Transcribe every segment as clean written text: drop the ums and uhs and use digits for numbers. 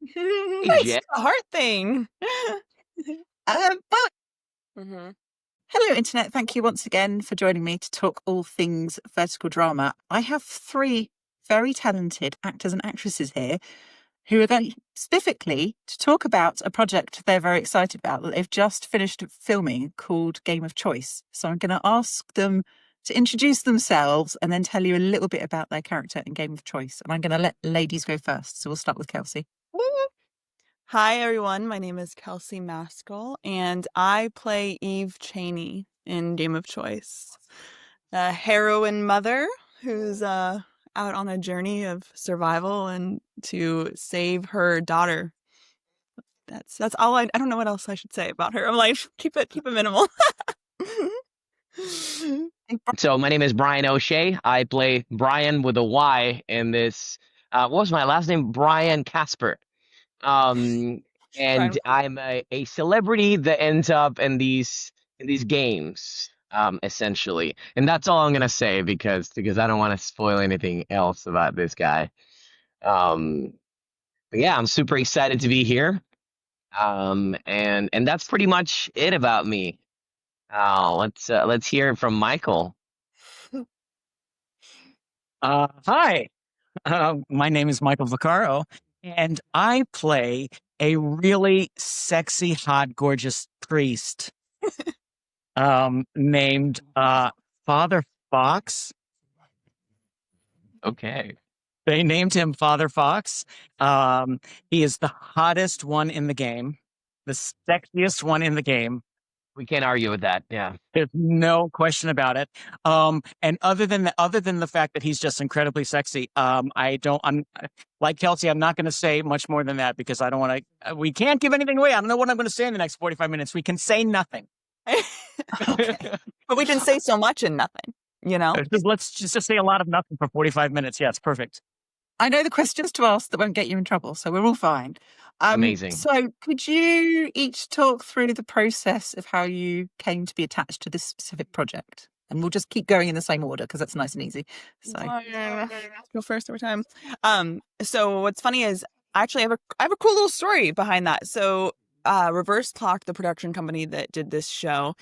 Hey, It's Jen. a heart thing. But hmm hello, Internet. Thank you once again for joining me to talk all things vertical drama. I have three very talented actors and actresses here who are going specifically to talk about a project they're very excited about that they've just finished filming called Game of Choice. So I'm going to ask them to introduce themselves and then tell you a little bit about their character in Game of Choice. And I'm going to let ladies go first. So we'll start with Kelsey. Hi, everyone. My name is Kelsey Maskell, and I play Eve Cheney in Game of Choice, a heroine mother who's out on a journey of survival and to save her daughter. That's all I don't know what else I should say about her. I'm like, keep it minimal. So my name is Brian O'Shea. I play Brian with a Y in this. What was my last name? Brian Casper. Um, Brian, and I'm a celebrity that ends up in these games, essentially. And that's all I'm gonna say because I don't want to spoil anything else about this guy. Um, but yeah, I'm super excited to be here. And that's pretty much it about me. Let's hear it from Michael. Hi, my name is Michael Vaccaro, and I play a really sexy, hot, gorgeous priest named Father Fox. Okay. They named him Father Fox. He is the hottest one in the game, the sexiest one in the game. We can't argue with that. Yeah. There's no question about it. And other than the fact that he's just incredibly sexy, I'm like Kelsey. I'm not going to say much more than that because I don't want to. We can't give anything away. I don't know what I'm going to say in the next 45 minutes. We can say nothing. okay. But we can say so much in nothing, you know? Let's just say a lot of nothing for 45 minutes. Yeah, it's perfect. I know the questions to ask that won't get you in trouble, so we're all fine. Amazing. So could you each talk through the process of how you came to be attached to this specific project? And we'll just keep going in the same order because that's nice and easy. So Go first every time. So what's funny is actually I have a cool little story behind that. So Reverse Clock, the production company that did this show,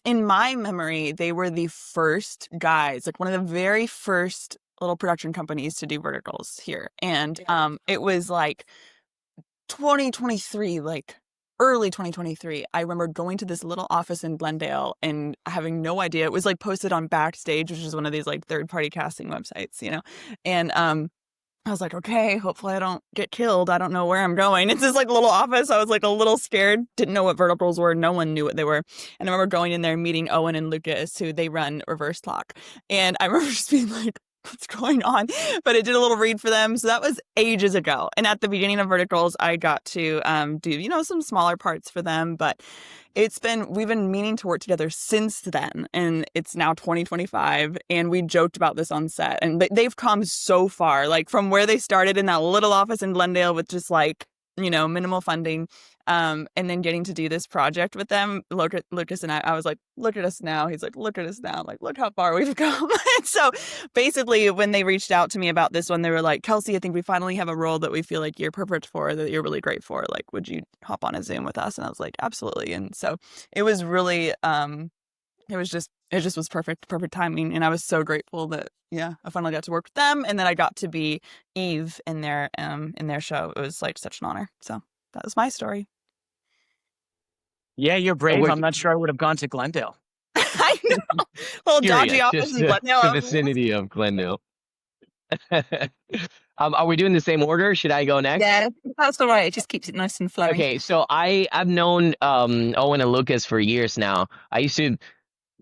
in my memory, they were the first guys, like one of the very first little production companies to do verticals here. And it was like 2023, like early 2023. I remember going to this little office in Glendale and having no idea. It was like posted on Backstage, which is one of these like third-party casting websites, you know. And I was like, okay, hopefully I don't get killed. I don't know where I'm going. It's this like little office. I was like a little scared. Didn't know what verticals were. No one knew what they were. And I remember going in there, meeting Owen and Lucas, who they run Reverse Clock. And I remember just being like, what's going on? But I did a little read for them. So that was ages ago. And at the beginning of verticals, I got to do, you know, some smaller parts for them. But we've been meaning to work together since then. And it's now 2025. And we joked about this on set. And they've come so far, like from where they started in that little office in Glendale with just like, you know, minimal funding. And then getting to do this project with them. Lucas and I was like, look at us now. He's like, look at us now. I'm like, look how far we've come. And so basically when they reached out to me about this one, they were like, Kelsey, I think we finally have a role that we feel like you're perfect for, that you're really great for. Like, would you hop on a Zoom with us? And I was like, absolutely. And so it was really, it just was perfect timing. And I was so grateful that, yeah, I finally got to work with them. And then I got to be Eve in their show. It was like such an honor. So that was my story. Yeah, you're brave. I'm not sure I would have gone to Glendale. I know. Little dodgy office in Glendale. The vicinity of Glendale. Are we doing the same order? Should I go next? yeah, that's all right. It just keeps it nice and flowing. Okay, so I've known Owen and Lucas for years now.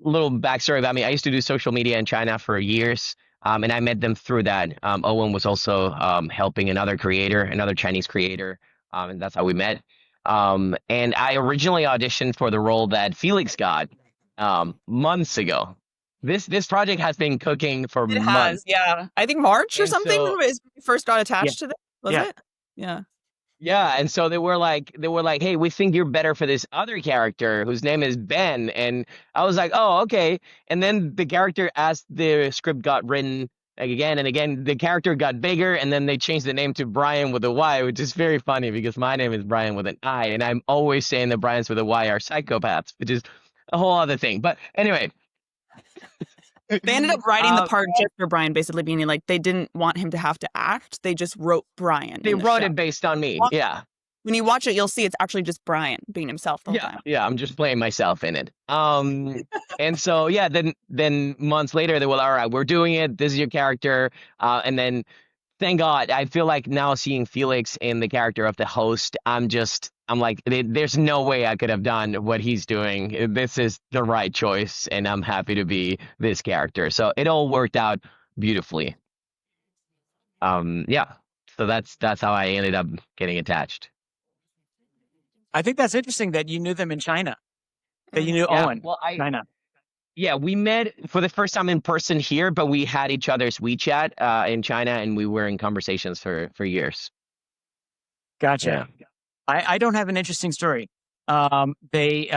Little backstory about me. I used to do social media in China for years, and I met them through that. Owen was also helping another Chinese creator, and that's how we met. And I originally auditioned for the role that Felix got months ago. This project has been cooking for months. It has, yeah. I think March or something when we first got attached to this, was it? Yeah. Yeah, and so they were like, hey, we think you're better for this other character whose name is Ben. And I was like, oh, okay. And then the character, as the script got written again and again. The character got bigger, and then they changed the name to Brian with a Y, which is very funny because my name is Brian with an I, and I'm always saying that Brian's with a Y are psychopaths, which is a whole other thing. But anyway, They ended up writing the Uh, part just for Brian, basically being like they didn't want him to have to act. They just wrote Brian. they in the wrote show. it based on me. Well, Yeah. When you watch it, you'll see it's actually just Brian being himself the whole time. Yeah, I'm just playing myself in it. And so yeah, then months later they were all right, we're doing it. This is your character. And then thank God, I feel like now seeing Felix in the character of the host, I'm like, there's no way I could have done what he's doing. This is the right choice, and I'm happy to be this character. So it all worked out beautifully. Yeah. So that's how I ended up getting attached. I think that's interesting that you knew them in China, that you knew Yeah, Owen. well, China. Yeah, we met for the first time in person here, but we had each other's WeChat in China, and we were in conversations for years. Gotcha. I don't have an interesting story. They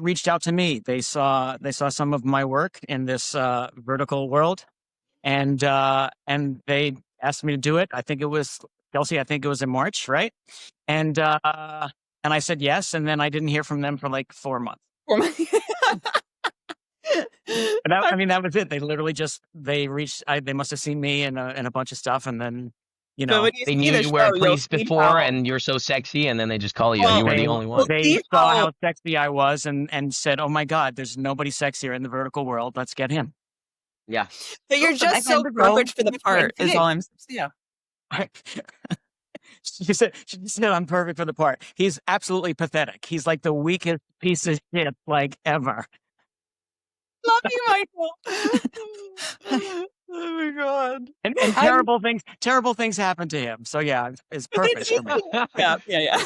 reached out to me. They saw some of my work in this vertical world, and they asked me to do it. I think it was Kelsey. I think it was in March, right? And I said yes, and then I didn't hear from them for like 4 months. And that was it. They literally they reached. They must have seen me and a bunch of stuff, and then They knew you were a priest before, and you're so sexy, and then they just call you, and you were the only one. They saw how sexy I was, and said, "Oh my God, there's nobody sexier in the vertical world. Let's get him." Yeah. But you're just so perfect for the part. Is all I'm saying. Yeah. She said I'm perfect for the part. He's absolutely pathetic. He's like the weakest piece of shit like ever. Love you, Michael. Oh my God. And terrible things happen to him. So yeah, it's perfect for me. Yeah.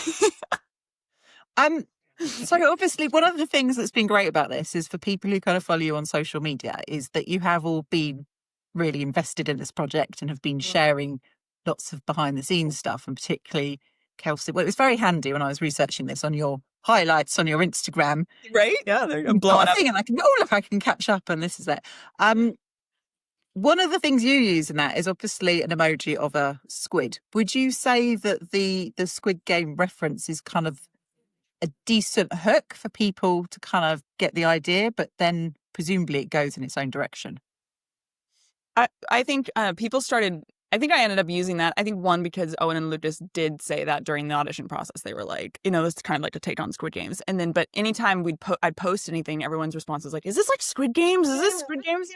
So obviously one of the things that's been great about this is for people who kind of follow you on social media is that you have all been really invested in this project and have been sharing lots of behind the scenes stuff, and particularly Kelsey. Well, it was very handy when I was researching this on your highlights on your Instagram. Right? Yeah, I'm blowing up. And I can look, I can catch up, and this is it. One of the things you use in that is obviously an emoji of a squid. Would you say that the Squid Game reference is kind of a decent hook for people to kind of get the idea, but then presumably it goes in its own direction? I think people started. I think I ended up using that. I think one, because Owen and Lucas did say that during the audition process. They were like, this is kind of like to take on Squid Games. And then, but anytime I'd post anything, everyone's response was like, is this like Squid Games? Is this Squid Games?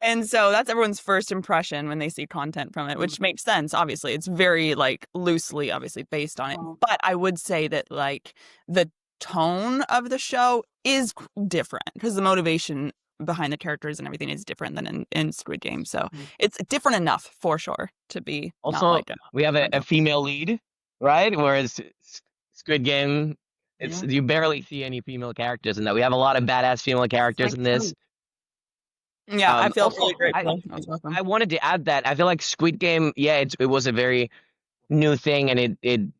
And so that's everyone's first impression when they see content from it, which makes sense. Obviously, it's very like loosely, obviously based on it. But I would say that like the tone of the show is different because the motivation behind the characters and everything is different than in Squid Game. So it's different enough for sure to be. Also, like we have a female lead, right? Whereas Squid Game, you barely see any female characters in that. We have a lot of badass female characters in this. Yeah, I feel also, really great. I wanted to add that I feel like Squid Game, it was a very new thing, and it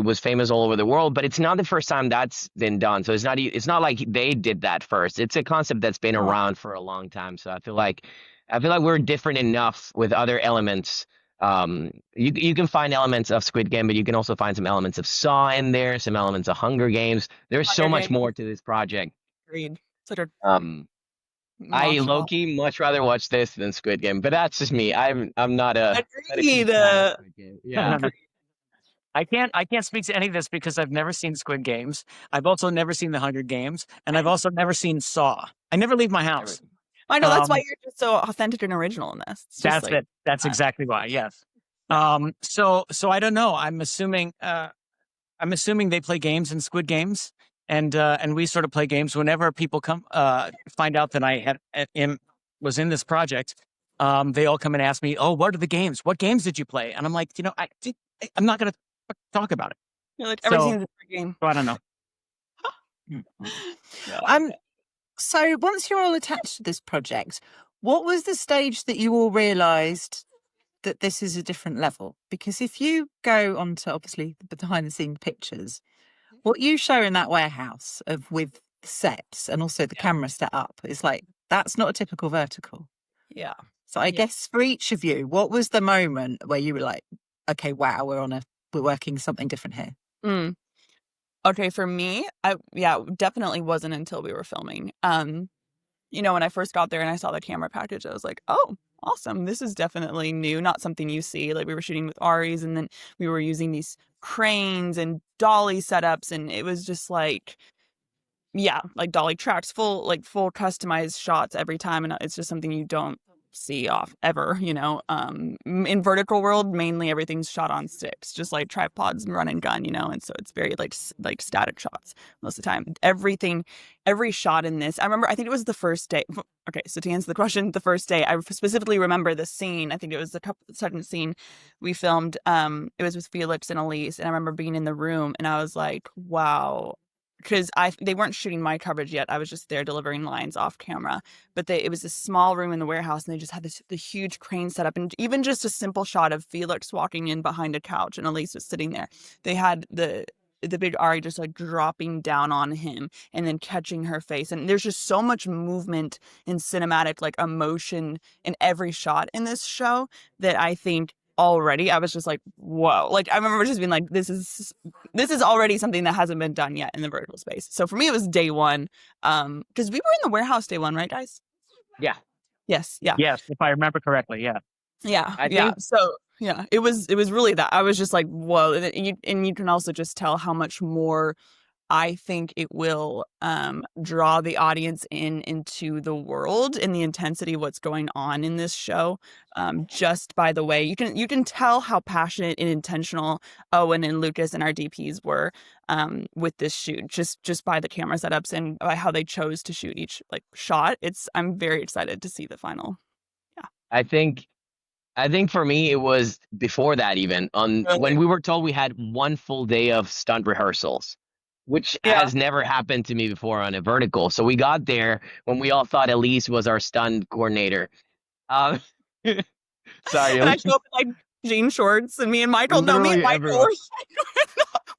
was famous all over the world, but it's not the first time that's been done. So it's not like they did that first. It's a concept that's been around for a long time. So I feel like we're different enough with other elements. You can find elements of Squid Game, but you can also find some elements of Saw in there, some elements of Hunger Games. There's so much more to this project. Agreed. I low-key much rather watch this than Squid Game, but that's just me. I'm not a Agreed. Squid Game. Yeah. I can't speak to any of this because I've never seen Squid Games. I've also never seen the Hunger Games, and I've also never seen Saw. I never leave my house. I know that's why you're just so authentic and original in this. That's it. That's exactly why. Yes. So I don't know. I'm assuming they play games in Squid Games, and we sort of play games whenever people come find out that I was in this project. They all come and ask me, "Oh, what are the games? What games did you play?" And I'm like, I'm not going to talk about it. You're like, everything's a game. So I don't know. So once you're all attached to this project, what was the stage that you all realised that this is a different level? Because if you go onto obviously the behind the scenes pictures, what you show in that warehouse with sets and also the camera set up is like, that's not a typical vertical. Yeah. So I guess for each of you, what was the moment where you were like, okay, wow, we're working something different here? Okay, for me, definitely wasn't until we were filming. When I first got there and I saw the camera package, I was like, oh, awesome. This is definitely new, not something you see. Like, we were shooting with Aries, and then we were using these cranes and dolly setups, and it was just like, like dolly tracks, full customized shots every time, and it's just something you don't see off ever. In vertical world, mainly everything's shot on sticks, just like tripods and run and gun, and so it's very like static shots most of the time. Every shot in this, I think it was the first day. Okay, so to answer the question, the first day, I specifically remember the scene. I think it was the second scene we filmed. It was with Felix and Elise, and I remember being in the room, and I was like, wow. Because they weren't shooting my coverage yet. I was just there delivering lines off camera. But it was a small room in the warehouse, and they just had the huge crane set up. And even just a simple shot of Felix walking in behind a couch, and Elise was sitting there. They had the big Ari just like dropping down on him and then catching her face. And there's just so much movement and cinematic like emotion in every shot in this show that I think already I was just like, whoa. Like, I remember just being like, this is already something that hasn't been done yet in the vertical space. So for me, it was day one. Because we were in the warehouse day one, right, guys? Yeah. Yes. Yeah. Yes, if I remember correctly. Yeah. Yeah. I think So yeah, it was really that. I was just like, whoa. And you can also just tell how much more I think it will draw the audience into the world and the intensity of what's going on in this show. Just by the way, you can tell how passionate and intentional Owen and Lucas and our DPs were with this shoot, just by the camera setups and by how they chose to shoot each like shot. I'm very excited to see the final. Yeah. I think for me it was before that, even when we were told we had one full day of stunt rehearsals, which has never happened to me before on a vertical. So we got there when we all thought Elise was our stunt coordinator. Sorry, And I show up in like jean shorts, and me and Michael everyone.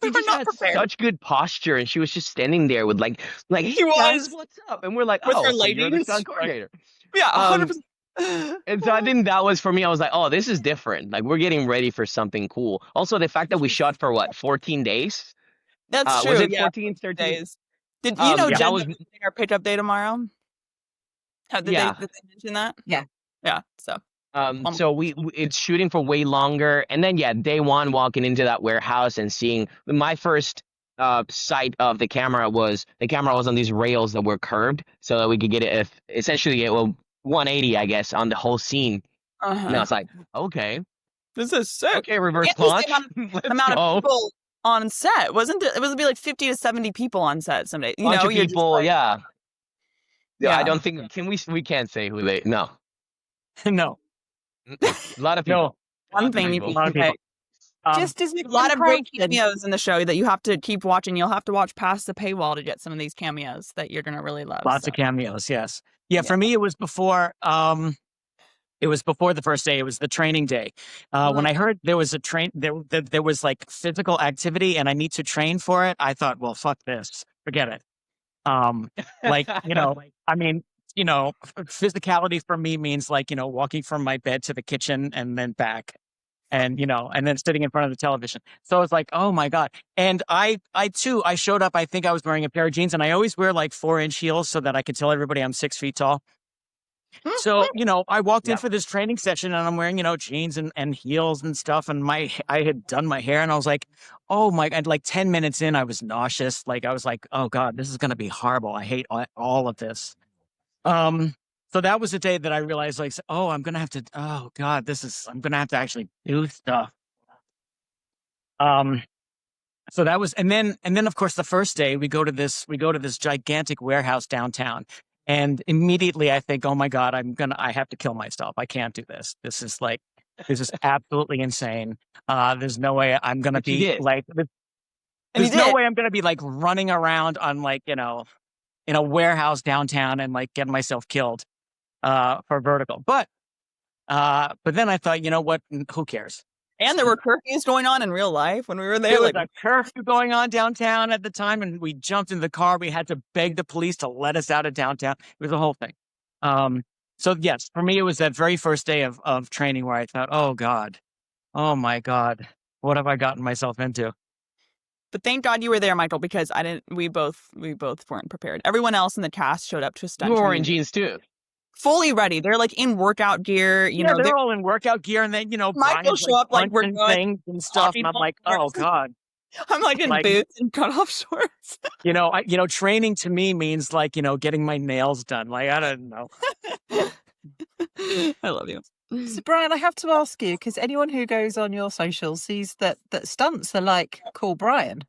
we were not prepared. Such good posture, and she was just standing there with like hey He guys, was. what's up? And we're like, With her so you're the leggings, stunt coordinator. Yeah, 100%. And so I think that was for me. I was like, oh, this is different. Like, we're getting ready for something cool. Also, the fact that we shot for what, 14 days? That's true. Was it yeah, 14, 13 days? Did you know yeah, Jen was doing our pickup day tomorrow? Did they mention that? Yeah. Yeah. So. So we it's shooting for way longer, and then day one walking into that warehouse and seeing my first sight of the camera was on these rails that were curved so that we could get it essentially 180, I guess, on the whole scene. And I was like, okay, this is sick. Okay, reverse launch. Amount of people on set, wasn't it? It was be like 50 to 70 people on set someday. Bunch of people, like, yeah. I don't think we can't say who they no. No. A lot of people. No. One thing you can say. Just as a lot of great cameos in the show that you have to keep watching. You'll have to watch past the paywall to get some of these cameos that you're gonna really love. Lots of cameos, yes. Yeah, for me it was before the first day. It was the training day. When I heard there was there was like physical activity and I need to train for it, I thought, well, fuck this. Forget it. Physicality for me means like, walking from my bed to the kitchen and then back. And, and then sitting in front of the television. So it's like, oh my God. And I showed up, I think I was wearing a pair of jeans, and I always wear like 4-inch heels so that I can tell everybody I'm 6 feet tall. So, I walked in for this training session and I'm wearing, jeans and heels and stuff. And I had done my hair and I was like, oh my God, like 10 minutes in, I was nauseous. Like, I was like, oh God, this is going to be horrible. I hate all of this. So that was the day that I realized, like, oh, I'm going to have to, oh God, I'm going to have to actually do stuff. So that was, and then of course, the first day we go to this gigantic warehouse downtown. And immediately I think, oh my God, I have to kill myself. I can't do this. This is absolutely insane. There's no way I'm going to be like, there's no way I'm going to be like running around on like, in a warehouse downtown and like getting myself killed, for vertical. But then I thought, you know what? Who cares? And there were curfews going on in real life when we were there. There was a curfew going on downtown at the time, and we jumped in the car. We had to beg the police to let us out of downtown. It was a whole thing. So yes, for me, it was that very first day of training where I thought, oh God, oh my God, what have I gotten myself into? But thank God you were there, Michael, because I didn't. We both weren't prepared. Everyone else in the cast showed up to You stunt were wearing training jeans too. fully ready. They're like in workout gear. Yeah, they're all in workout gear, and then Michael Brian's like show up like we're punching going things and stuff, hockey and I'm like, oh players. God, I'm like in like boots and cutoff shorts. training to me means like getting my nails done. Like I don't know. I love you. So, Brian, I have to ask you, because anyone who goes on your socials sees that stunts are like, cool, Brian.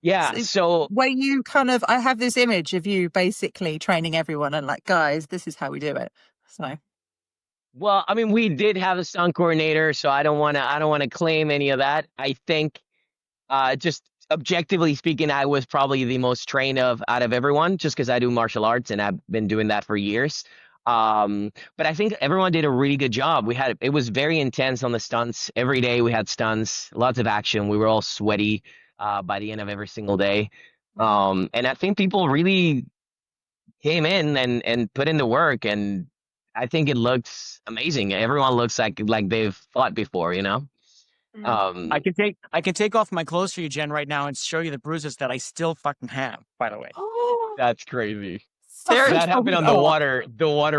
Yeah. So where you I have this image of you basically training everyone and like, guys, this is how we do it. So, well, I mean, we did have a stunt coordinator, so I don't want to claim any of that. I think, just objectively speaking, I was probably the most trained out of everyone, just because I do martial arts and I've been doing that for years. But I think everyone did a really good job. It was very intense on the stunts. Every day we had stunts, lots of action. We were all sweaty by the end of every single day. And I think people really came in and put in the work, and I think it looks amazing. Everyone looks like they've fought before, I can take off my clothes for you, Jen, right now and show you the bruises that I still fucking have, by the way. Oh, That's crazy. they're That happened on the water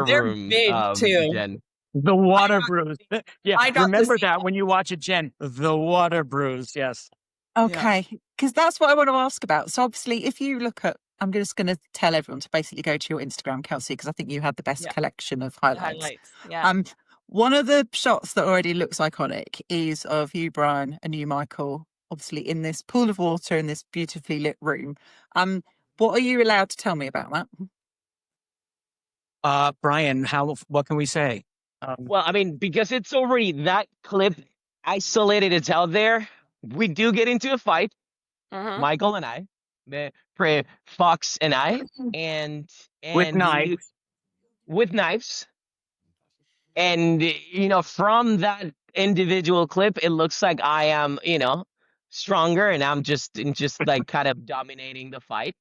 They're room, big too. Jen. The water bruise. Yeah, I got to remember see that when you watch it, Jen. The water bruise, yes. okay, because that's what I want to ask about. So obviously, if you look at, I'm just going to tell everyone to basically go to your Instagram, Kelsey, because I think you had the best collection of highlights. Yeah. One of the shots that already looks iconic is of you, Brian, and you, Michael, obviously in this pool of water in this beautifully lit room. What are you allowed to tell me about that? Brian, what can we say? Well, I mean, because it's already that clip isolated, it's out there. We do get into a fight, Michael and I, Fox and I, and with knives. With knives. And from that individual clip, it looks like I am, stronger, and I'm just like kind of dominating the fight.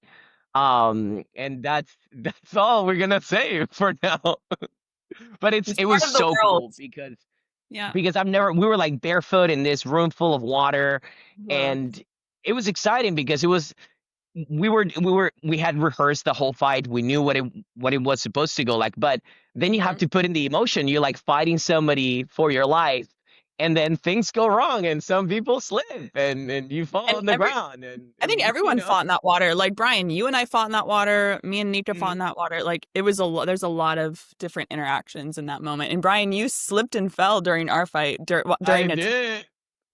And that's all we're gonna say for now. But it was so cool because we were like barefoot in this room full of water, and it was exciting because we had rehearsed the whole fight. We knew what it was supposed to go like, but then you have to put in the emotion. You're like fighting somebody for your life, and then things go wrong, and some people slip, and you fall on the ground. And I think everyone fought in that water. Like Brian, you and I fought in that water. Me and Nika fought in that water. Like it was there's a lot of different interactions in that moment. And Brian, you slipped and fell during our fight. I did.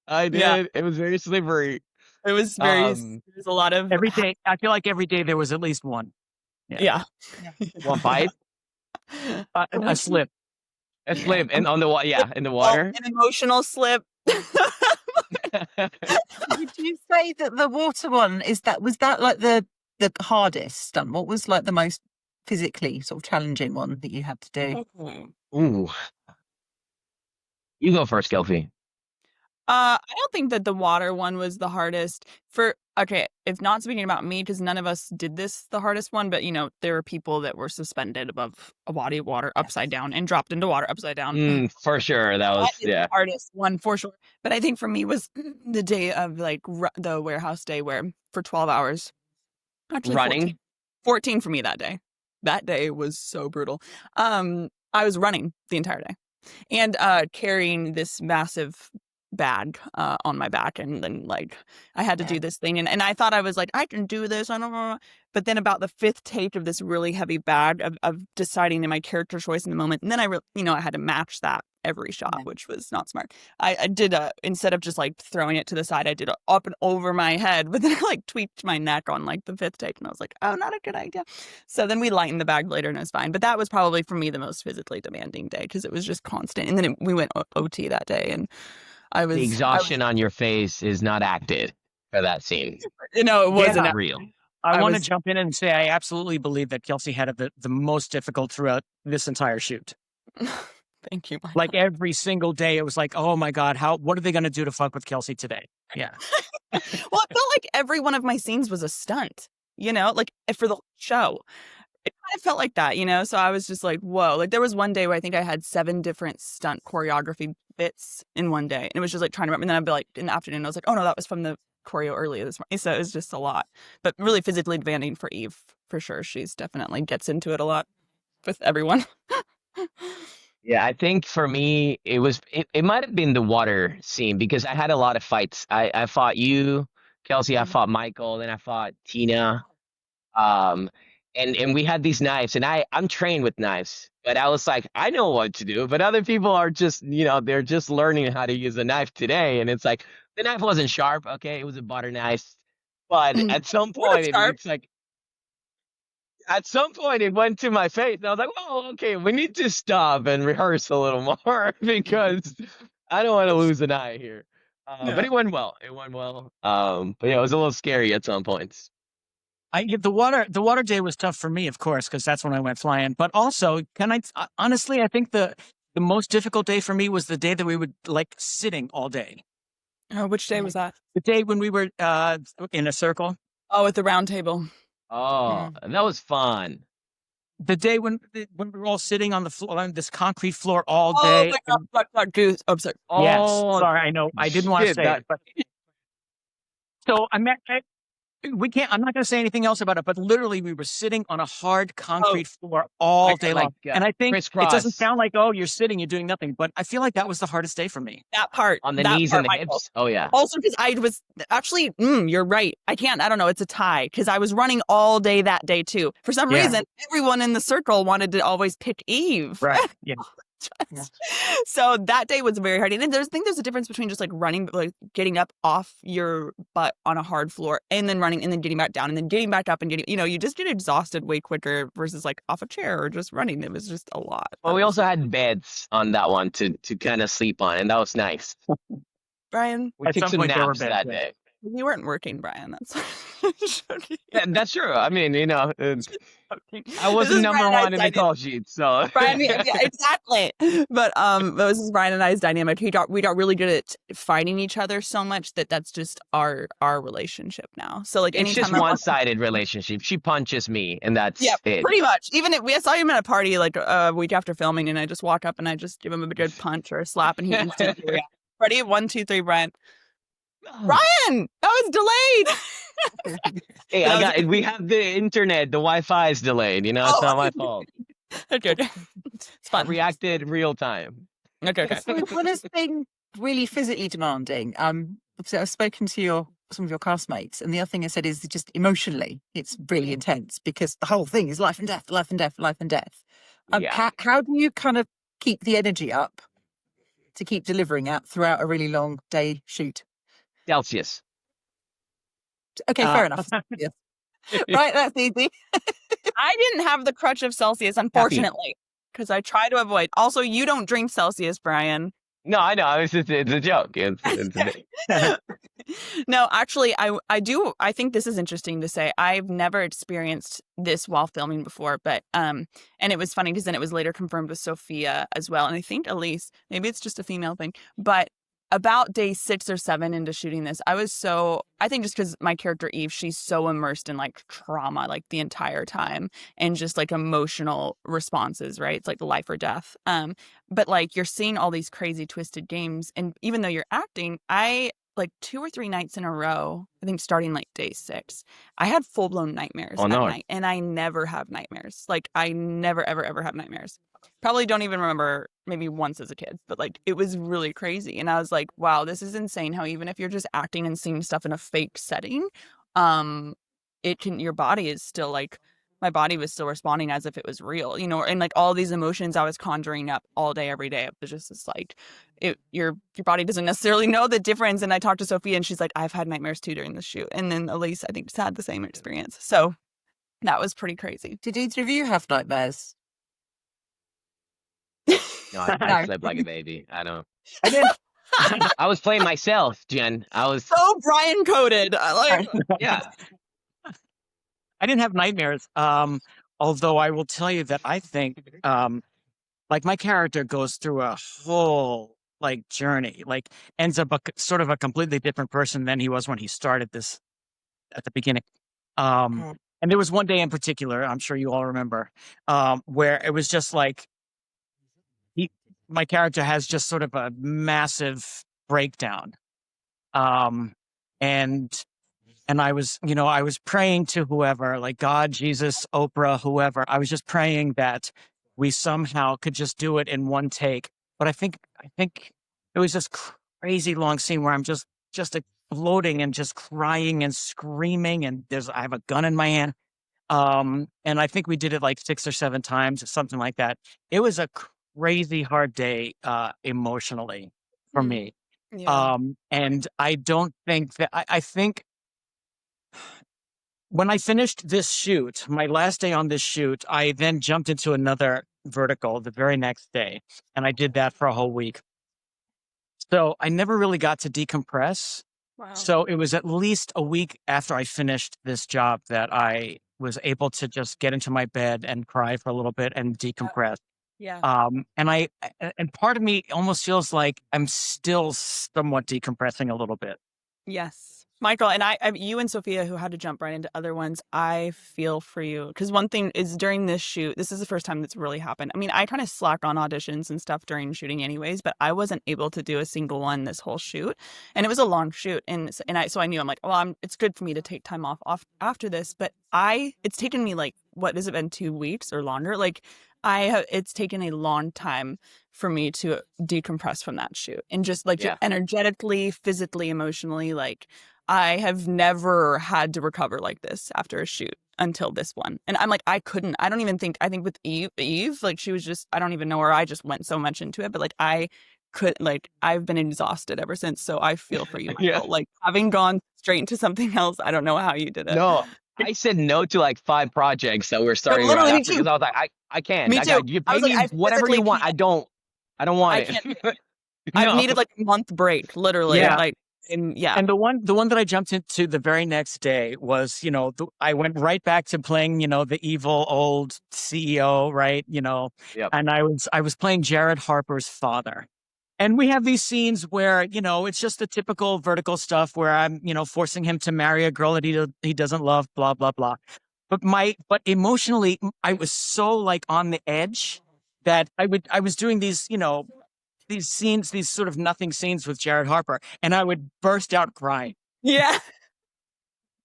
Yeah. It was very slippery. It was there's a lot of every day. I feel like every day there was at least one. Yeah. One fight. A slip. A slip, and on the in the water. An emotional slip. Would you say that the water one was that like the hardest stunt? What was like the most physically sort of challenging one that you had to do? Ooh, you go first, Kelsey. I don't think that the water one was the hardest. If not speaking about me, because none of us did the hardest one, but there were people that were suspended above a body of water upside down and dropped into water upside down. For sure, that was the hardest one for sure. But I think for me was the day of like the warehouse day where for 12 hours, actually running 14 for me that day. That day was so brutal. I was running the entire day and carrying this massive bag on my back, and then like I had to do this thing, and I thought I was like, I can do this, I don't know. But then about the fifth take of this really heavy bag of deciding in my character choice in the moment, and then I had to match that every shot, which was not smart. I did instead of just like throwing it to the side, I did it up and over my head, but then I like tweaked my neck on like the fifth take, and I was like, oh, not a good idea. So then we lightened the bag later and it was fine. But that was probably for me the most physically demanding day because it was just constant. And then we went OT that day, and the exhaustion on your face is not acted for that scene. It wasn't real. I want to jump in and say I absolutely believe that Kelsey had it the most difficult throughout this entire shoot. Thank you, Michael. Like every single day, it was like, oh my God, what are they going to do to fuck with Kelsey today? Yeah. Well, it felt like every one of my scenes was a stunt, like for the show. it kind of felt like that, you know? So I was just like, whoa. Like there was one day where I think I had 7 different stunt choreography bits in one day. And it was just like trying to remember. And then I'd be like, in the afternoon, I was like, oh no, that was from the choreo earlier this morning. So it was just a lot. But really physically demanding for Eve, for sure. She's definitely gets into it a lot with everyone. Yeah, I think for me it might have been the water scene because I had a lot of fights. I fought you, Kelsey, I fought Michael, then I fought Tina. Um and we had these knives and I'm trained with knives, but I was like, I know what to do, but other people are just, they're just learning how to use a knife today and it's like the knife wasn't sharp, okay, it was a butter knife. But at some What a point sharp. it's like at some point it went to my face and I was like, well, okay, we need to stop and rehearse a little more because I don't want to lose an eye here. But Yeah. it went well. It went well. But yeah, it was a little scary at some points. The water day was tough for me, of course, because that's when I went flying. But also, honestly, I think the most difficult day for me was the day that we would like sitting all day. Oh, which day was that? The day when we were in a circle. Oh, at the round table. Oh, and that was fun. The day when we were all sitting on the floor, on this concrete floor all Oh day. my God, goose. Oh, sorry. Yes, Oh, sorry, I know. I didn't want to shit, say that it, but so we can't. I'm not going to say anything else about it. But literally, we were sitting on a hard concrete floor all day long, and I think it doesn't crisscross sound like, oh, you're sitting, you're doing nothing. But I feel like that was the hardest day for me. That part. on the that knees part, and the Michael. hips. Oh yeah. Also, because I was actually, you're right. I don't know. It's a tie because I was running all day that day too. For some Yeah. reason, everyone in the circle wanted to always pick Eve. Right. Yeah. So that day was very hard. And I think there's a difference between just like running, like getting up off your butt on a hard floor and then running and then getting back down and then getting back up and you just get exhausted way quicker versus like off a chair or just running. It was just a lot. Well, we also had beds on that one to kind of sleep on, and that was nice. Brian, We At took some some point, there were naps beds, that yeah. day. you weren't working, Brian. That's That's true. I mean, I This wasn't is number Brian and one in the I's call sheet, so Brian, yeah, exactly. But this is Brian and I's dynamic. We got really good at fighting each other so much that's just our relationship now. So like it's anytime just one-sided relationship. She punches me, and that's it. pretty much. Even if I saw him at a party like a week after filming, and I just walk up and I just give him a good punch or a slap, and he instantly reacts. Ready? 1, 2, 3, Brian. Brian, that was delayed. Hey, we have the internet. The Wi-Fi is delayed. It's not my fault. Okay. It's I fun. reacted real time. Okay. So what has been really physically demanding? Obviously I've spoken to some of your castmates, and the other thing I said is just emotionally, it's really intense because the whole thing is life and death, life and death, life and death. Yeah. How do you kind of keep the energy up to keep delivering it throughout a really long day shoot? Celsius. Okay, fair enough. Yeah. Right, that's easy. I didn't have the crutch of Celsius, unfortunately, because I try to avoid. Also, you don't drink Celsius, Brian. No, I know. It's a joke. It's a thing. No, actually, I do. I think this is interesting to say. I've never experienced this while filming before, but and it was funny because then it was later confirmed with Sophia as well, and I think Elise. Maybe it's just a female thing, but about day 6 or 7 into shooting this, I think just because my character Eve, she's so immersed in like trauma like the entire time and just like emotional responses, right? It's like life or death. But like you're seeing all these crazy twisted games, and even though you're acting, I like 2 or 3 nights in a row, I think starting like day 6, I had full-blown nightmares at night, and I never have nightmares. Like I never ever have nightmares. Probably don't even remember, maybe once as a kid, but like it was really crazy. And I was like, wow, this is insane how even if you're just acting and seeing stuff in a fake setting, your body is still like, my body was still responding as if it was real, and like all these emotions I was conjuring up all day, every day. It was just this like, your body doesn't necessarily know the difference. And I talked to Sophia and she's like, I've had nightmares too during the shoot. And then Elise, I think, just had the same experience. So that was pretty crazy. Did either of you have nightmares? No, I slept like a baby. I don't. I didn't. I was playing myself, Jen. I was So Brian coded. yeah. I didn't have nightmares. Although I will tell you that I think, like my character goes through a whole like journey, like ends up sort of a completely different person than he was when he started this at the beginning. And And there was one day in particular, I'm sure you all remember, where it was just like my character has just sort of a massive breakdown. And I was, I was praying to whoever, like God, Jesus, Oprah, whoever. I was just praying that we somehow could just do it in one take. But I think it was this crazy long scene where I'm just exploding and just crying and screaming, and I have a gun in my hand. And I think we did it like 6 or 7 times or something like that. It was a crazy hard day emotionally for me. Yeah. And I don't think that I think when I finished this shoot, my last day on this shoot, I then jumped into another vertical the very next day, and I did that for a whole week. So I never really got to decompress. Wow. So it was at least a week after I finished this job that I was able to just get into my bed and cry for a little bit and decompress. Yeah. And part of me almost feels like I'm still somewhat decompressing a little bit. Yes. Michael, and you and Sophia, who had to jump right into other ones, I feel for you. Because one thing is during this shoot, this is the first time that's really happened. I mean, I kind of slacked on auditions and stuff during shooting anyways, but I wasn't able to do a single one this whole shoot. And it was a long shoot. So I knew, I'm like, well, it's good for me to take time off after this. But it's taken me like, what has it been, 2 weeks or longer? Like, it's taken a long time for me to decompress from that shoot and just like energetically, physically, emotionally, like I have never had to recover like this after a shoot until this one. And I'm like, I think with Eve, like she was just, I don't even know her. I just went so much into it, but like I've been exhausted ever since. So I feel for you, Michael. Yeah. Like having gone straight into something else, I don't know how you did it. No, I said no to like 5 projects that were starting literally, right me after too. because I was like, I can't. Me too. You I pay was like, me I whatever you physically want. can't. I don't want I it. can't. I've needed like a month break, literally. Yeah. Like, and yeah. And the one that I jumped into the very next day was, I went right back to playing, the evil old CEO, right? Yep. And I was playing Jared Harper's father. And we have these scenes where, it's just the typical vertical stuff where I'm, forcing him to marry a girl that he doesn't love, blah, blah, blah. But emotionally, I was so like on the edge that I was doing these, these scenes, these sort of nothing scenes with Jared Harper, and I would burst out crying. Yeah.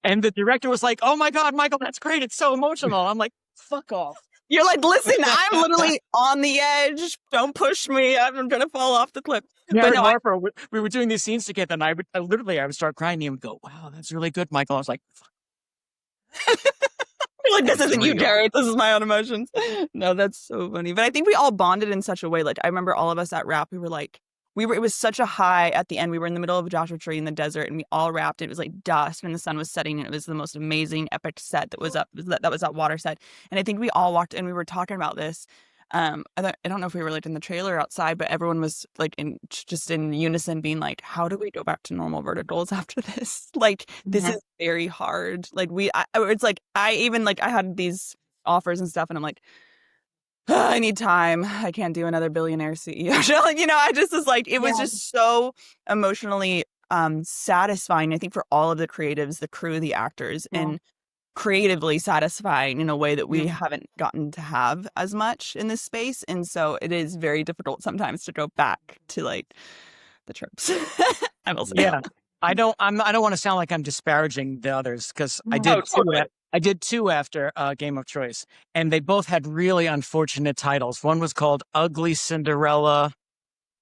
And the director was like, "Oh my God, Michael, that's great. It's so emotional." I'm like, "Fuck off." You're like, listen, I'm literally on the edge. Don't push me. I'm going to fall off the cliff. Jared Harper, we were doing these scenes together, and I would start crying, and he would go, "Wow, that's really good, Michael." I was like, "Fuck." You're like, this isn't you, Jared. This is my own emotions. No, that's so funny. But I think we all bonded in such a way. Like, I remember all of us at Wrap, it was such a high at the end. We were in the middle of a Joshua Tree in the desert, and we all wrapped. It was like dusk and the sun was setting, and it was the most amazing, epic set that was up. That was that water set. And I think we all walked and we were talking about this. I don't know if we were like in the trailer outside, but everyone was like just in unison being like, how do we go back to normal verticals after this? Like, this is very hard. Like it's like, I had these offers and stuff, and I'm like, I need time. I can't do another billionaire CEO show. Like, I just was like, it was just so emotionally satisfying, I think, for all of the creatives, the crew, the actors, and creatively satisfying in a way that we haven't gotten to have as much in this space. And so it is very difficult sometimes to go back to like the tropes. I will say. Yeah. I don't want to sound like I'm disparaging the others, because I did 2 after Game of Choice, and they both had really unfortunate titles. One was called Ugly Cinderella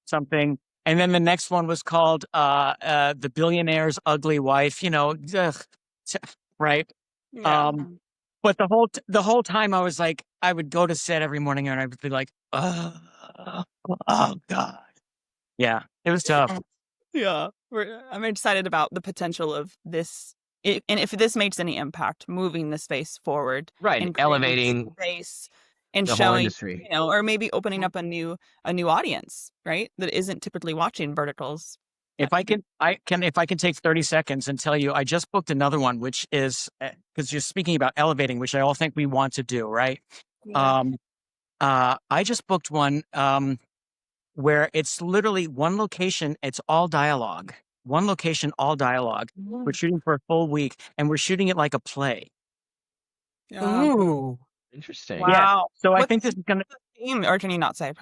something, and then the next one was called The Billionaire's Ugly Wife. Right? Yeah. But the whole time I was like, I would go to set every morning and I would be like, oh God. Yeah, it was tough. Yeah. I'm excited about the potential of this. And if this makes any impact, moving the space forward. Right. And Elevating space and the whole showing, industry. or maybe opening up a new audience, right? That isn't typically watching verticals. If I can take 30 seconds and tell you, I just booked another one, which is, because you're speaking about elevating, which I all think we want to do, right? Yeah. I just booked one where it's literally one location, it's all dialogue. One location, all dialogue. We're shooting for a full week, and we're shooting it like a play. Ooh. Interesting. Wow. Yeah. So I What's think this is gonna. the theme, or can you not say?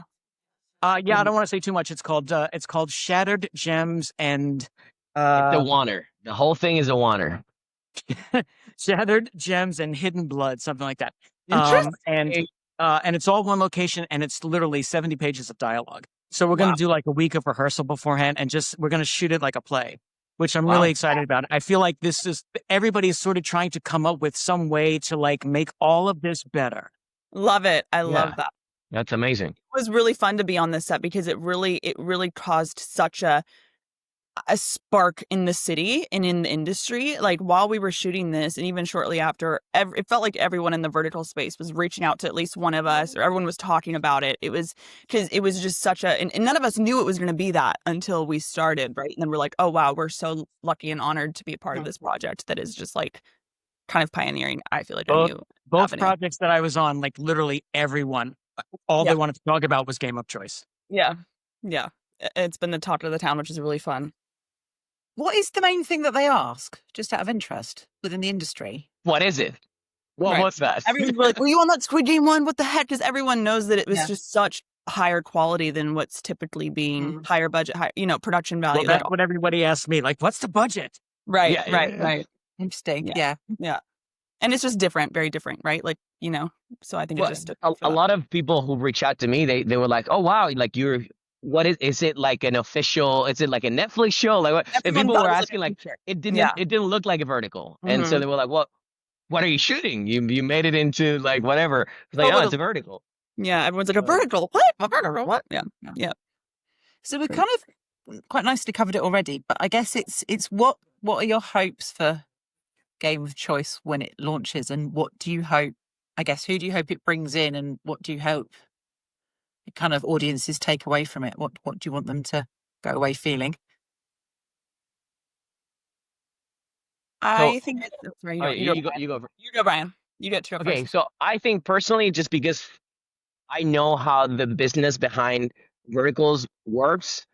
Yeah, I don't want to say too much. It's called Shattered Gems and It's a waner. The whole thing is a waner. Shattered Gems and Hidden Blood, something like that. Interesting. And it's all one location, and it's literally 70 pages of dialogue. So we're going to do like a week of rehearsal beforehand, and we're going to shoot it like a play, which I'm really excited about. I feel like everybody's sort of trying to come up with some way to like make all of this better. Love it. I love that. That's amazing. It was really fun to be on this set because it really caused such a spark in the city and in the industry. Like while we were shooting this, and even shortly after, it felt like everyone in the vertical space was reaching out to at least one of us, or everyone was talking about it. It was because it was just such and none of us knew it was going to be that until we started, right? And then we're like, oh wow, we're so lucky and honored to be a part of this project that is just like kind of pioneering. I feel like both projects that I was on, like literally everyone, all they wanted to talk about was Game of Choice. Yeah. It's been the talk of the town, which is really fun. What is the main thing that they ask, just out of interest, within the industry? What is it? What's that? Everyone's like, were you on that Squid Game one? What the heck? Because everyone knows that it was just such higher quality than what's typically being higher budget, production value. Well, that's what everybody asked me. Like, what's the budget? Right. Interesting. Yeah. And it's just different, very different, right? Like, so I think it just a lot of people who reach out to me, they were like, oh wow, like what is it like an official, is it like a Netflix show? Like what? And people were asking like, it didn't look like a vertical. And so they were like, what are you shooting? You made it into like whatever. It's like, it's a vertical. Yeah. Everyone's like, a vertical. What? A vertical? What? Yeah. So we've kind of quite nicely covered it already, but I guess it's what are your hopes for Game of Choice when it launches, and what do you hope, I guess, who do you hope it brings in, and what do you hope kind of audiences take away from it? What do you want them to go away feeling? I think you go, Brian. You get to go Okay, first. so I think personally, just because I know how the business behind verticals works,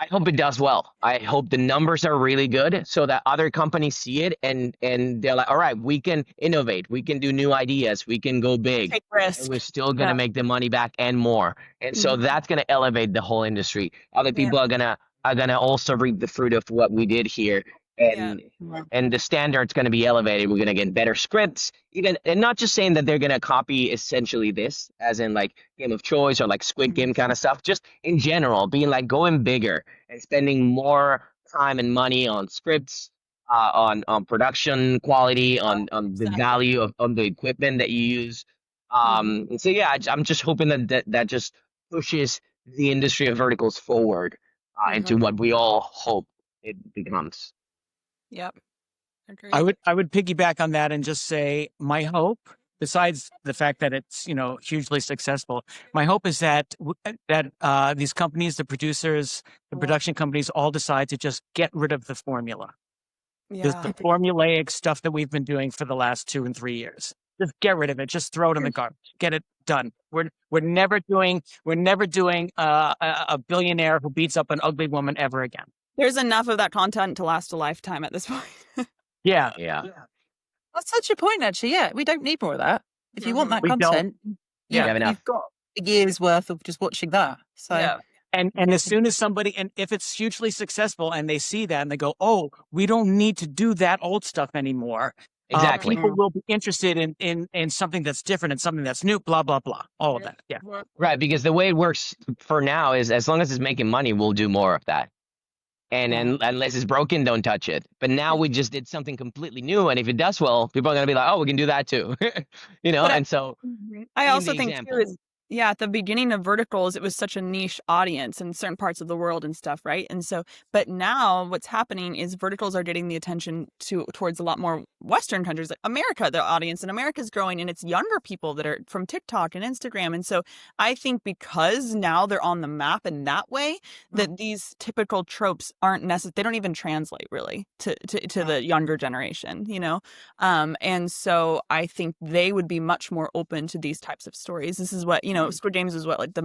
I hope it does well. I hope the numbers are really good so that other companies see it and they're like, all right, we can innovate. We can do new ideas. We can go big. Take risks. And we're still going to make the money back and more. And so that's going to elevate the whole industry. Other people are going to also reap the fruit of what we did here. And the standard's going to be elevated. We're going to get better scripts, and not just saying that they're going to copy essentially this, as in like Game of Choice or like Squid Game kind of stuff. Just in general, being like going bigger and spending more time and money on scripts, on production quality, on the value of the equipment that you use. And so I'm just hoping that just pushes the industry of verticals forward into what we all hope it becomes. Yep. Agreed. I would piggyback on that and just say my hope, besides the fact that it's hugely successful, my hope is that these companies, the producers, the production companies, all decide to just get rid of the formula, just the formulaic stuff that we've been doing for the last 2 and 3 years. Just get rid of it. Just throw it in the garbage. Get it done. We're never doing a billionaire who beats up an ugly woman ever again. There's enough of that content to last a lifetime at this point. Yeah. That's such a point, actually. Yeah, we don't need more of that. If you want that content, you've got a year's worth of just watching that. So, and as soon as somebody, and if it's hugely successful, and they see that and they go, "Oh, we don't need to do that old stuff anymore." Exactly. People will be interested in something that's different and something that's new. Blah blah blah. All of that. Yeah. Right, because the way it works for now is as long as it's making money, we'll do more of that. And unless it's broken, don't touch it. But now we just did something completely new, and if it does well, people are going to be like, "Oh, we can do that too," And so I also think too is at the beginning of verticals, it was such a niche audience in certain parts of the world and stuff, right? And so, but now what's happening is verticals are getting the attention towards a lot more Western countries, like America. The audience in America is growing, and it's younger people that are from TikTok and Instagram. And so, I think because now they're on the map in that way, that these typical tropes aren't necessary. They don't even translate really to the younger generation, And so, I think they would be much more open to these types of stories. This is what Squid Games is what like the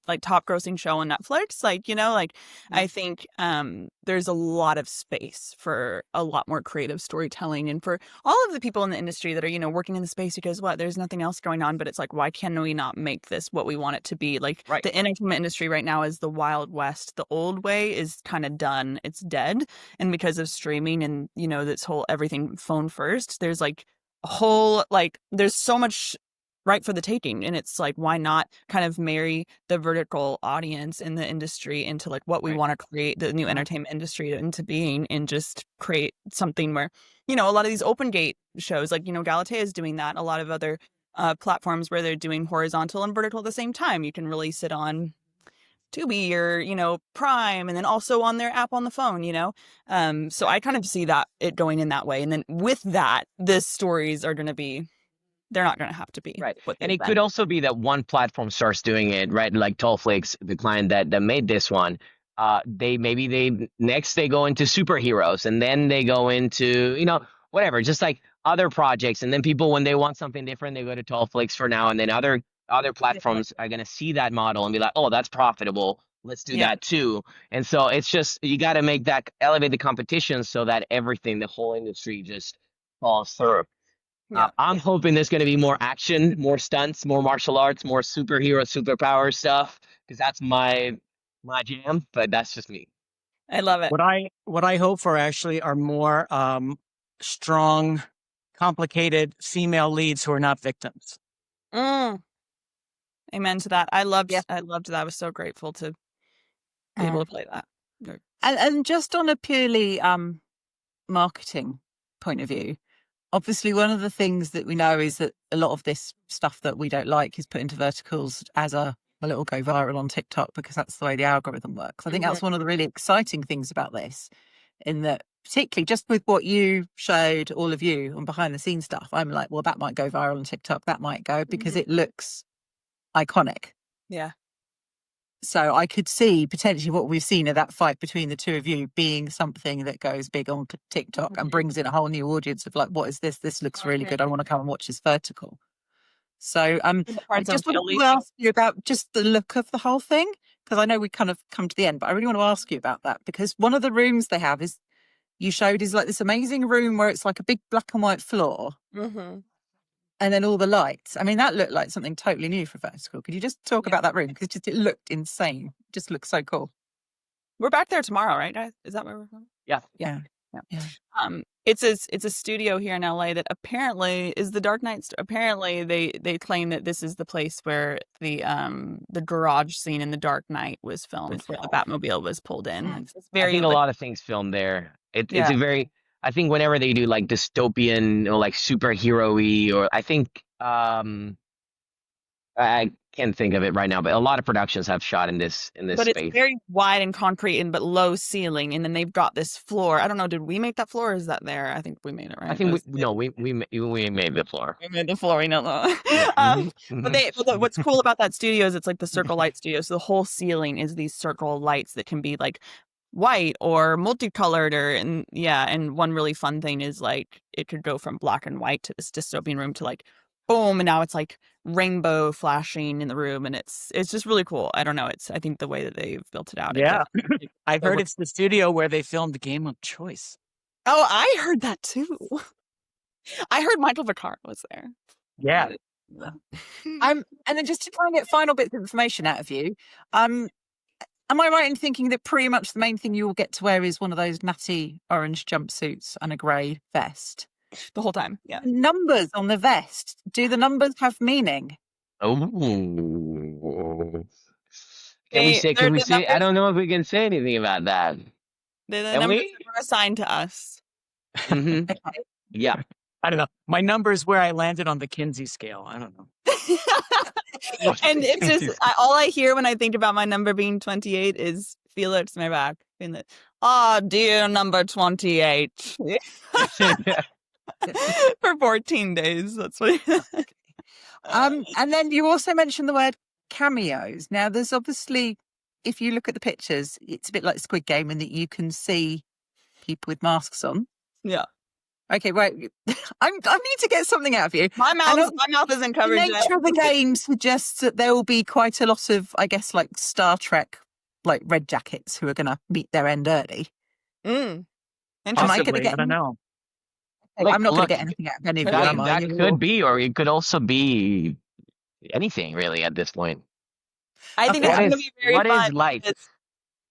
like top grossing show on Netflix. Like, you know, like I think there's a lot of space for a lot more creative storytelling and for all of the people in the industry that are, you know, working in the space because there's nothing else going on, but it's like, why can we not make this what we want it to be? Like Right. the entertainment industry right now is the Wild West. The old way is kind of done. It's dead. And because of streaming and, you know, this whole everything phone first, there's like a whole, like, there's so much right for the taking. And it's like, why not kind of marry the vertical audience in the industry into like what we Right. want to create the new entertainment industry into being, and just create something where, you know, a lot of these open gate shows, like, you know, Galatea is doing that. A lot of other platforms where they're doing horizontal and vertical at the same time. You can release it on Tubi or, you know, Prime, and then also on their app on the phone, you know? So I kind of see that it going in that way. And then with that, the stories are going to be, they're not going to have to be Right. what And they've it could been. also be that one platform starts doing it, right? Like Tollflix, the client that made this one. They next they go into superheroes, and then they go into, you know, whatever, just like other projects. And then people, when they want something different, they go to Tollflix for now, and then other platforms are gonna see that model and be like, oh, that's profitable. Let's do Yeah. that too. And so it's just, you got to make that, elevate the competition so that everything, the whole industry just falls through. Yeah. I'm hoping there's going to be more action, more stunts, more martial arts, more superhero, superpower stuff, because that's my jam. But that's just me. I love it. What I hope for actually are more strong, complicated female leads who are not victims. Mm. Amen to that. I loved Yeah. that. I was so grateful to be able to play that. And just on a purely marketing point of view, obviously one of the things that we know is that a lot of this stuff that we don't like is put into verticals as well, it'll go viral on TikTok because that's the way the algorithm works. I think that's one of the really exciting things about this, in that particularly just with what you showed, all of you, on behind the scenes stuff, I'm like, well, that might go viral on TikTok, that might go, because it looks iconic. Yeah. So I could see potentially what we've seen of that fight between the two of you being something that goes big on TikTok and brings in a whole new audience of like, what is this? This looks really good. I want to come and watch this vertical. So I just want to ask you about just the look of the whole thing, because I know we kind of come to the end, but I really want to ask you about that, because one of the rooms they have is, you showed, is like this amazing room where it's like a big black and white floor. And then all the lights. I mean, that looked like something totally new for vertical. Could you just talk about that room? Because it looked insane. It just looked so cool. We're back there tomorrow, right, guys? Is that where we're going? Yeah. It's a studio here in LA that apparently is the Dark Knight. Apparently, they claim that this is the place where the garage scene in the Dark Knight was filmed, where the Batmobile was pulled in. It's very, I think a lot of things filmed there. It's a very, I think whenever they do like dystopian or like superhero-y, or I think I can't think of it right now, but a lot of productions have shot in this but space. It's very wide and concrete but low ceiling, and then they've got this floor. I don't know, did we make that floor or is that there? I think we made it, right? I think we made the floor. We made the floor, we know that. But what's cool about that studio is it's like the circle light studio. So the whole ceiling is these circle lights that can be like white or multicolored, and one really fun thing is like it could go from black and white to this dystopian room to like boom, and now it's like rainbow flashing in the room, and it's just really cool. I don't know, I think the way that they've built it out. Yeah. I've heard it's the studio where they filmed Game of Choice. Oh, I heard that too. I heard Michael Vaccaro was there. Yeah. And then just to try and get final bits of information out of you, am I right in thinking that pretty much the main thing you will get to wear is one of those natty orange jumpsuits and a grey vest? The whole time, yeah. Numbers on the vest. Do the numbers have meaning? Oh. Can we say? I don't know if we can say anything about that. They're the numbers that were assigned to us. Okay. Yeah. I don't know. My number is where I landed on the Kinsey scale. I don't know. And it's just all I hear when I think about my number being 28 is Felix, my back. Oh, dear number 28. For 14 days. That's what. And then you also mentioned the word cameos. Now, there's obviously, if you look at the pictures, it's a bit like Squid Game in that you can see people with masks on. Yeah. Okay, right. I need to get something out of you. My mouth isn't The covered yet. nature of the game suggests that there will be quite a lot of, I guess, like Star Trek, like red jackets who are going to meet their end early. Mm. Am I going to Possibly, get? I don't know. I'm not going Look, to get anything out of any of that, them. that could be, or it could also be anything really at this point. I think Okay. it's going to be very What fun. is light?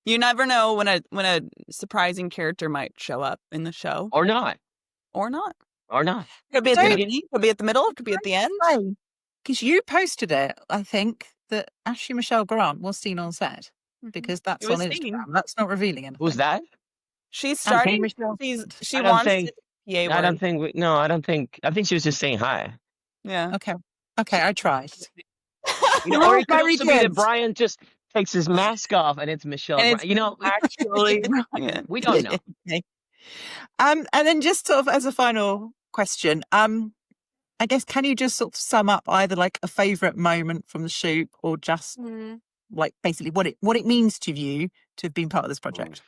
You never know when a surprising character might show up in the show Or not. or not. Or not. Could be at So- the beginning, could be at the middle, could be at the end. Because you posted it, I think, that Ashley Michelle Grant was seen on set. Because that's It was on seen. Instagram. That's not revealing anything. Who's that? She's starting. Michelle. She I don't wants think- the PA I word. don't think. No, I don't think. I think she was just saying hi. Yeah. Okay, I tried. Or it could very also be that good. Brian just takes his mask off and it's Michelle. And it's Actually, Yeah. we don't know. Okay. And then just sort of as a final question, I guess, can you just sort of sum up either like a favourite moment from the shoot or just like basically what it means to you to have been part of this project?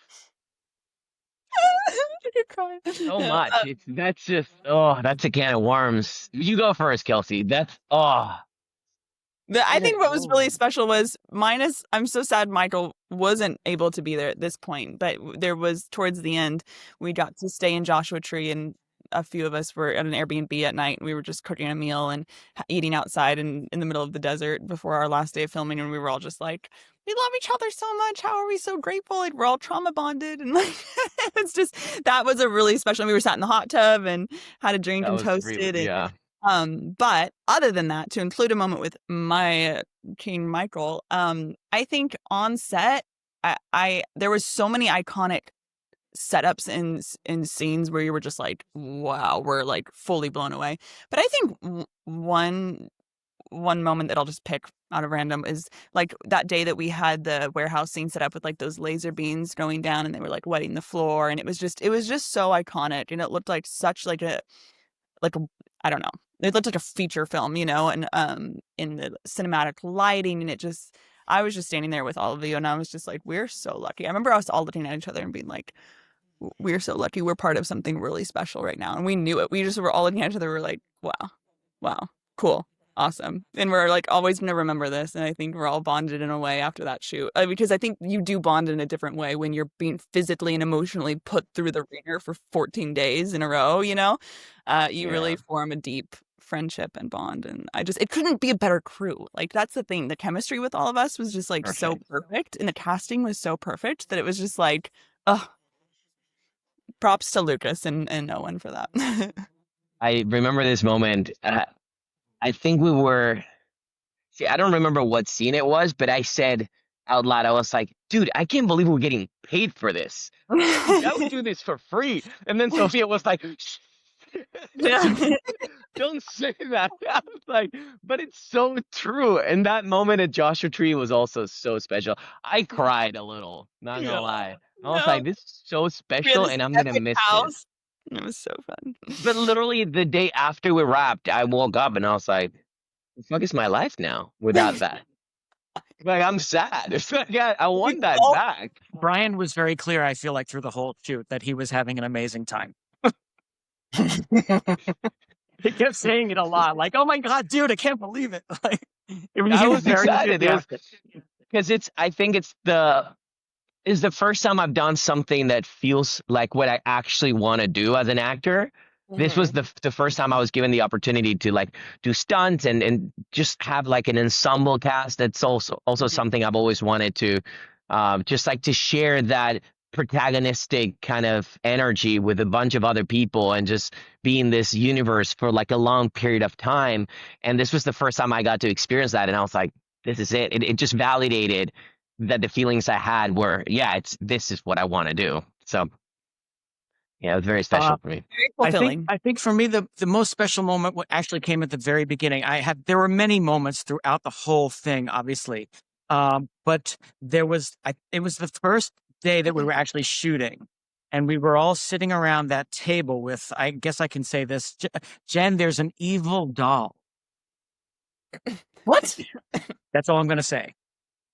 So much. That's a can of worms. You go first, Kelsey. I think what was really special was I'm so sad Michael wasn't able to be there at this point, but there was towards the end, we got to stay in Joshua Tree, and a few of us were at an Airbnb at night, and we were just cooking a meal and eating outside in the middle of the desert before our last day of filming, and we were all just like, we love each other so much. How are we so grateful? Like, we're all trauma bonded, and like it's just, that was a really special. We were sat in the hot tub and had a drink and toasted. Yeah. But other than that, to include a moment with my King Michael, I think on set, there was so many iconic setups in scenes where you were just like, wow, we're like fully blown away. But I think one moment that I'll just pick out of random is like that day that we had the warehouse scene set up with like those laser beams going down and they were like wetting the floor, and it was just so iconic, and it looked like such like a I don't know. It looked like a feature film, and in the cinematic lighting, and I was just standing there with all of you, and I was just like, we're so lucky. I remember us all looking at each other and being like, we're so lucky. We're part of something really special right now. And we knew it. We just were all looking at each other. We're like, wow, cool, awesome. And we're like always going to remember this. And I think we're all bonded in a way after that shoot, because I think you do bond in a different way when you're being physically and emotionally put through the ringer for 14 days in a row, you really form a deep friendship and bond. And it couldn't be a better crew. Like, that's the thing. The chemistry with all of us was just like so perfect, and the casting was so perfect that it was just like, props to Lucas and Owen for that. I remember this moment. I think we were. See, I don't remember what scene it was, but I said out loud, I was like, dude, I can't believe we're getting paid for this. I would do this for free. And then Sophia was like, don't say that. I was like, but it's so true. And that moment at Joshua Tree was also so special. I cried a little, not gonna lie. I was like, this is so special, and I'm gonna miss this. It was so fun. But literally the day after we wrapped, I woke up and I was like, the fuck is my life now without that? Like, I'm sad. It's like, yeah, I want that back. Brian was very clear, I feel like, through the whole shoot that he was having an amazing time. He kept saying it a lot, like, "Oh my god, dude, I can't believe it!" Like, I was excited because I think it's the first time I've done something that feels like what I actually want to do as an actor. This was the first time I was given the opportunity to like do stunts and just have like an ensemble cast. That's also something I've always wanted to just like to share that protagonistic kind of energy with a bunch of other people and just be in this universe for like a long period of time. And this was the first time I got to experience that, and I was like, this is it. It just validated that the feelings I had were, this is what I want to do. So yeah, it was very special for me. Very fulfilling. I think for me, the most special moment actually came at the very beginning. There were many moments throughout the whole thing, obviously. But it was the first day that we were actually shooting, and we were all sitting around that table with, I guess I can say this, Jen, there's an evil doll. What? That's all I'm going to say.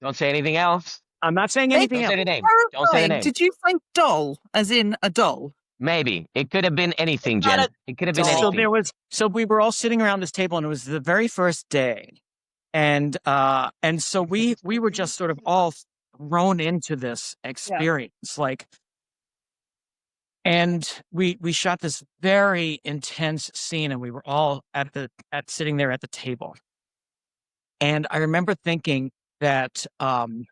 Don't say anything else. I'm not saying anything else. Don't say the name. Don't say the name. Did you say doll as in a doll? Maybe it could have been anything, Not Jen. a It could have been doll. anything. So we were all sitting around this table, and it was the very first day, and so we were just sort of all thrown into this experience, like. And we shot this very intense scene, and we were all sitting there at the table. And I remember thinking that, and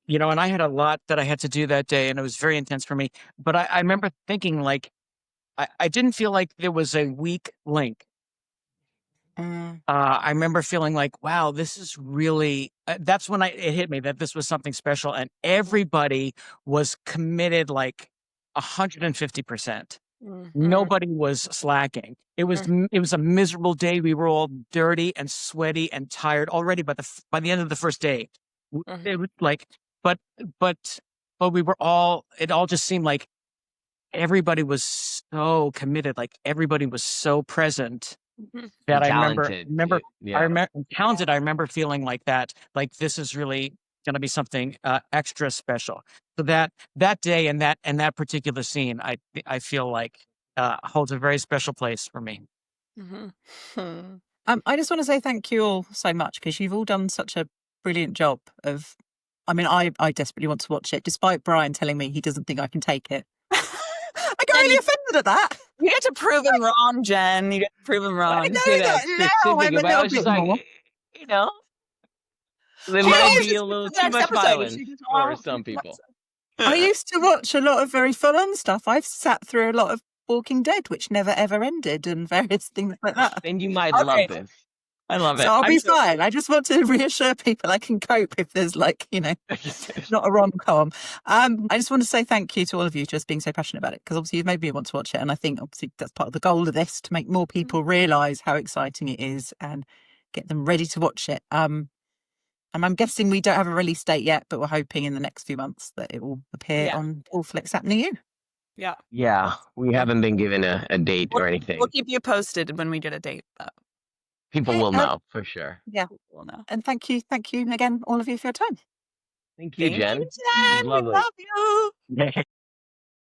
I had a lot that I had to do that day, and it was very intense for me. But I remember thinking, like, I didn't feel like there was a weak link. I remember feeling like, wow, this is really, that's when it hit me that this was something special, and everybody was committed, like, 150%. Nobody was slacking. It was a miserable day. We were all dirty and sweaty and tired already by the end of the first day. It was like, but we were all. It all just seemed like everybody was so committed. Like everybody was so present that I remember. Yeah. I remember talented. I remember feeling like that. Like this is really going to be something extra special. So that day and that particular scene, I feel like holds a very special place for me. I just want to say thank you all so much because you've all done such a brilliant job of. I mean, I desperately want to watch it, despite Brian telling me he doesn't think I can take it. I got really offended at that. You get to prove him wrong, Jen. You get to prove him wrong. I know Say that that now. specifically, I'm a but I little was just bit like, more. there might be a little too much violence for some people. I used to watch a lot of very full-on stuff. I've sat through a lot of Walking Dead, which never ever ended, and various things like that. Then you might love this. I love it. So I'll be fine. I just want to reassure people I can cope if there's like, not a rom-com. I just want to say thank you to all of you just being so passionate about it, because obviously you've made me want to watch it. And I think obviously that's part of the goal of this, to make more people realise how exciting it is and get them ready to watch it. And I'm guessing we don't have a release date yet, but we're hoping in the next few months that it will appear on all flicks app near you. Yeah. Yeah, we haven't been given a date or anything. We'll keep you posted when we get a date, though. People will know for sure. Yeah. We'll know. And thank you again, all of you, for your time. Thank you, Jen. Jen. We love you.